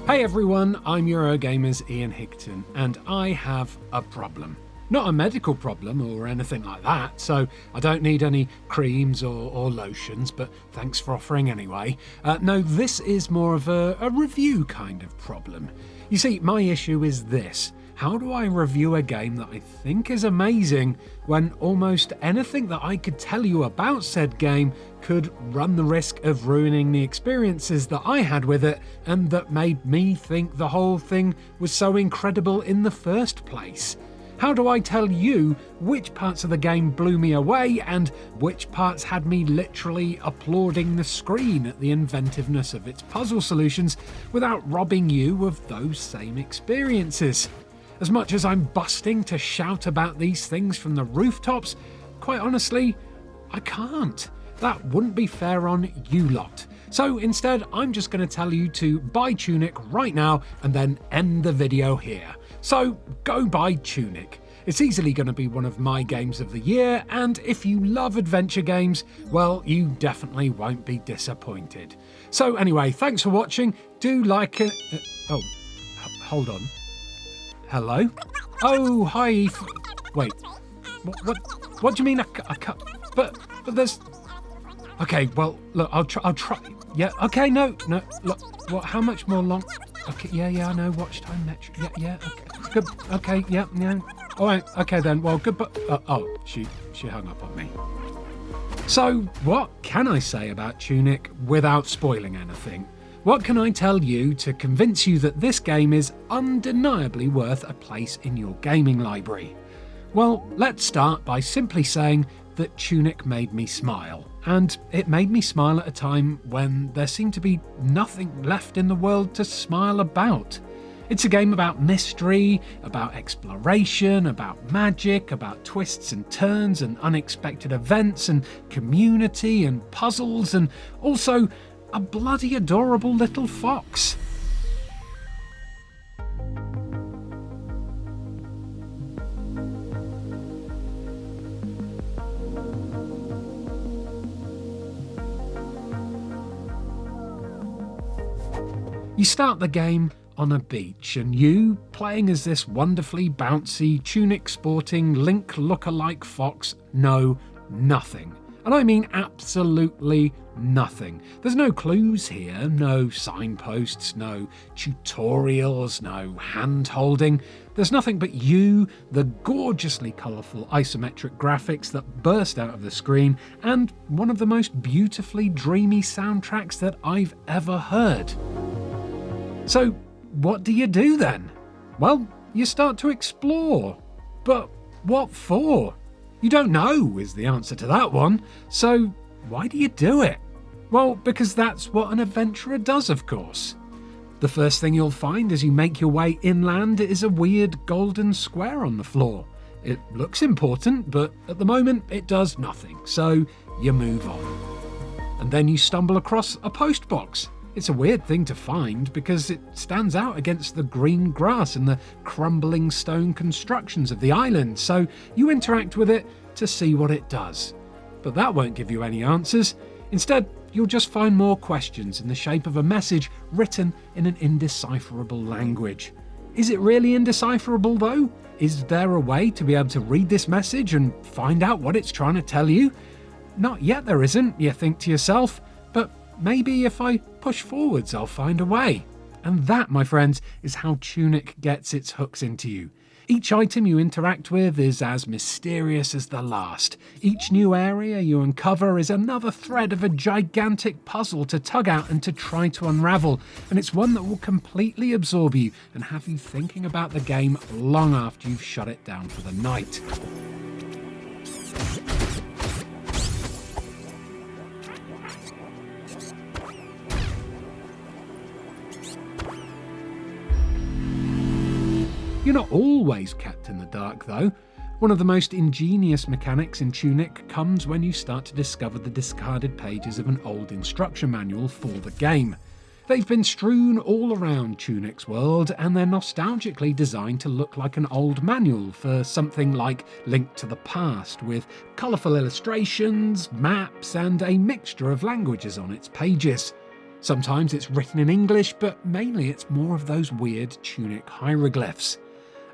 Hey everyone, I'm Eurogamer's Ian Higton, and I have a problem. Not a medical problem or anything like that, so I don't need any creams or lotions, but thanks for offering anyway. No, this is more of a review kind of problem. You see, my issue is this. How do I review a game that I think is amazing when almost anything that I could tell you about said game could run the risk of ruining the experiences that I had with it and that made me think the whole thing was so incredible in the first place? How do I tell you which parts of the game blew me away and which parts had me literally applauding the screen at the inventiveness of its puzzle solutions without robbing you of those same experiences? As much as I'm busting to shout about these things from the rooftops, quite honestly, I can't. That wouldn't be fair on you lot. So instead, I'm just going to tell you to buy Tunic right now and then end the video here. So go buy Tunic. It's easily going to be one of my games of the year, and if you love adventure games, well, you definitely won't be disappointed. So anyway, thanks for watching. Do like it. Hold on. Hello? Oh, hi, Aoife. Wait, what do you mean I can't? But there's... Okay, well, look, I'll try. Yeah, okay, no, look, what, how much more long? Okay, yeah, I know, watch time metric. Yeah, okay, good, okay, yeah. All right, okay then, well, goodbye. She hung up on me. So, what can I say about Tunic without spoiling anything? What can I tell you to convince you that this game is undeniably worth a place in your gaming library? Well, let's start by simply saying that Tunic made me smile. And it made me smile at a time when there seemed to be nothing left in the world to smile about. It's a game about mystery, about exploration, about magic, about twists and turns and unexpected events and community and puzzles and also a bloody adorable little fox. You start the game on a beach, and you, playing as this wonderfully bouncy, Tunic sporting, Link look-alike fox, know nothing. And I mean absolutely nothing. There's no clues here, no signposts, no tutorials, no hand-holding. There's nothing but you, the gorgeously colourful isometric graphics that burst out of the screen, and one of the most beautifully dreamy soundtracks that I've ever heard. So, what do you do then? Well, you start to explore. But what for? You don't know is the answer to that one. So, why do you do it? Well, because that's what an adventurer does, of course. The first thing you'll find as you make your way inland is a weird golden square on the floor. It looks important, but at the moment it does nothing, so you move on. And then you stumble across a post box. It's a weird thing to find because it stands out against the green grass and the crumbling stone constructions of the island, so you interact with it to see what it does. But that won't give you any answers. Instead, you'll just find more questions in the shape of a message written in an indecipherable language. Is it really indecipherable though? Is there a way to be able to read this message and find out what it's trying to tell you? Not yet there isn't, you think to yourself, but maybe if I push forwards, I'll find a way. And that, my friends, is how Tunic gets its hooks into you. Each item you interact with is as mysterious as the last. Each new area you uncover is another thread of a gigantic puzzle to tug out and to try to unravel. And it's one that will completely absorb you and have you thinking about the game long after you've shut it down for the night. You're not always kept in the dark though. One of the most ingenious mechanics in Tunic comes when you start to discover the discarded pages of an old instruction manual for the game. They've been strewn all around Tunic's world, and they're nostalgically designed to look like an old manual for something like Link to the Past, with colourful illustrations, maps, and a mixture of languages on its pages. Sometimes it's written in English, but mainly it's more of those weird Tunic hieroglyphs.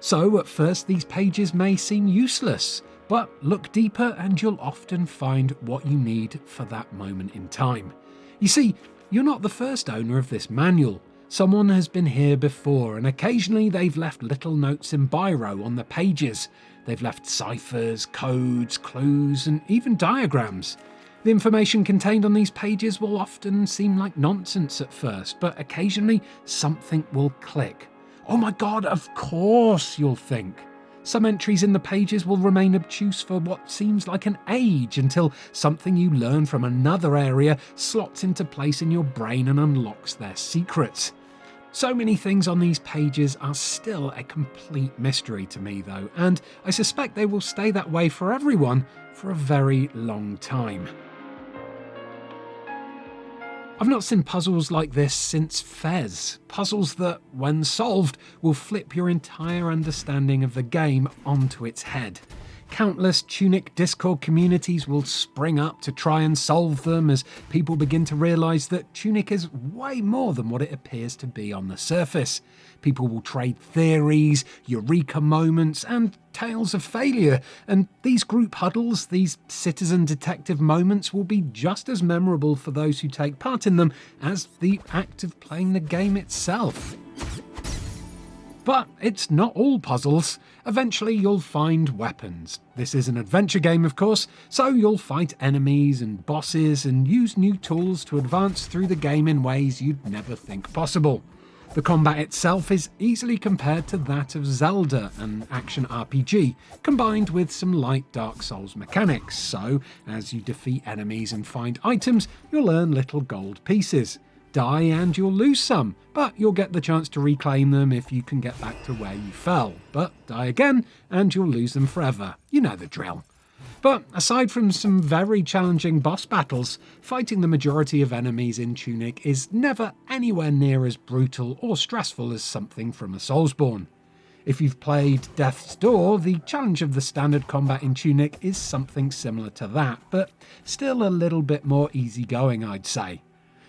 So at first these pages may seem useless, but look deeper and you'll often find what you need for that moment in time. You see, you're not the first owner of this manual. Someone has been here before, and occasionally they've left little notes in biro on the pages. They've left ciphers, codes, clues, and even diagrams. The information contained on these pages will often seem like nonsense at first, but occasionally something will click. Oh my god, of course, you'll think. Some entries in the pages will remain obtuse for what seems like an age until something you learn from another area slots into place in your brain and unlocks their secrets. So many things on these pages are still a complete mystery to me though, and I suspect they will stay that way for everyone for a very long time. I've not seen puzzles like this since Fez. Puzzles that, when solved, will flip your entire understanding of the game onto its head. Countless Tunic Discord communities will spring up to try and solve them as people begin to realise that Tunic is way more than what it appears to be on the surface. People will trade theories, eureka moments, and tales of failure, and these group huddles, these citizen detective moments, will be just as memorable for those who take part in them as the act of playing the game itself. But it's not all puzzles. Eventually you'll find weapons. This is an adventure game, of course, so you'll fight enemies and bosses and use new tools to advance through the game in ways you'd never think possible. The combat itself is easily compared to that of Zelda, an action RPG, combined with some light Dark Souls mechanics, so as you defeat enemies and find items, you'll earn little gold pieces. Die and you'll lose some, but you'll get the chance to reclaim them if you can get back to where you fell. But die again and you'll lose them forever. You know the drill. But aside from some very challenging boss battles, fighting the majority of enemies in Tunic is never anywhere near as brutal or stressful as something from a Soulsborne. If you've played Death's Door, the challenge of the standard combat in Tunic is something similar to that, but still a little bit more easygoing, I'd say.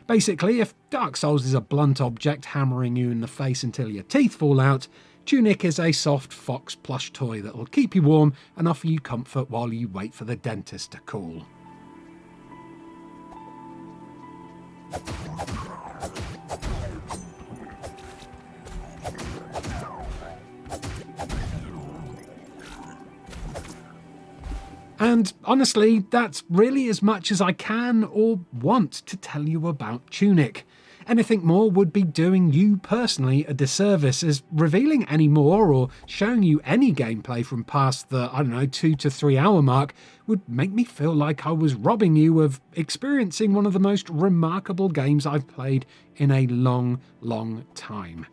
Basically, if Dark Souls is a blunt object hammering you in the face until your teeth fall out, Tunic is a soft fox plush toy that will keep you warm and offer you comfort while you wait for the dentist to cool. And honestly, that's really as much as I can or want to tell you about Tunic. Anything more would be doing you personally a disservice, as revealing any more or showing you any gameplay from past the, 2 to 3 hour mark would make me feel like I was robbing you of experiencing one of the most remarkable games I've played in a long, long time.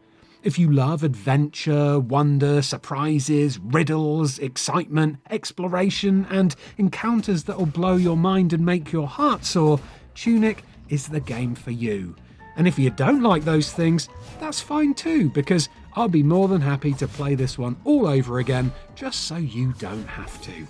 If you love adventure, wonder, surprises, riddles, excitement, exploration, and encounters that'll blow your mind and make your heart soar, Tunic is the game for you. And if you don't like those things, that's fine too, because I'll be more than happy to play this one all over again, just so you don't have to.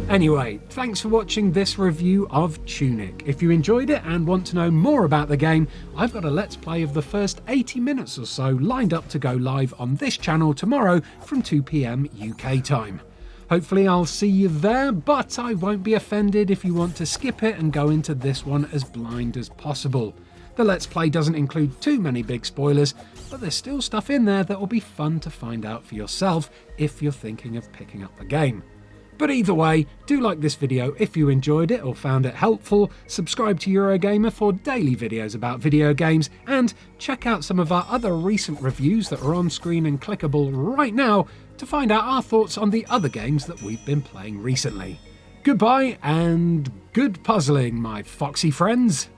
Anyway, thanks for watching this review of Tunic. If you enjoyed it and want to know more about the game, I've got a Let's Play of the first 80 minutes or so lined up to go live on this channel tomorrow from 2 PM UK time. Hopefully I'll see you there, but I won't be offended if you want to skip it and go into this one as blind as possible. The Let's Play doesn't include too many big spoilers, but there's still stuff in there that will be fun to find out for yourself if you're thinking of picking up the game. But either way, do like this video if you enjoyed it or found it helpful, subscribe to Eurogamer for daily videos about video games, and check out some of our other recent reviews that are on screen and clickable right now to find out our thoughts on the other games that we've been playing recently. Goodbye and good puzzling, my foxy friends.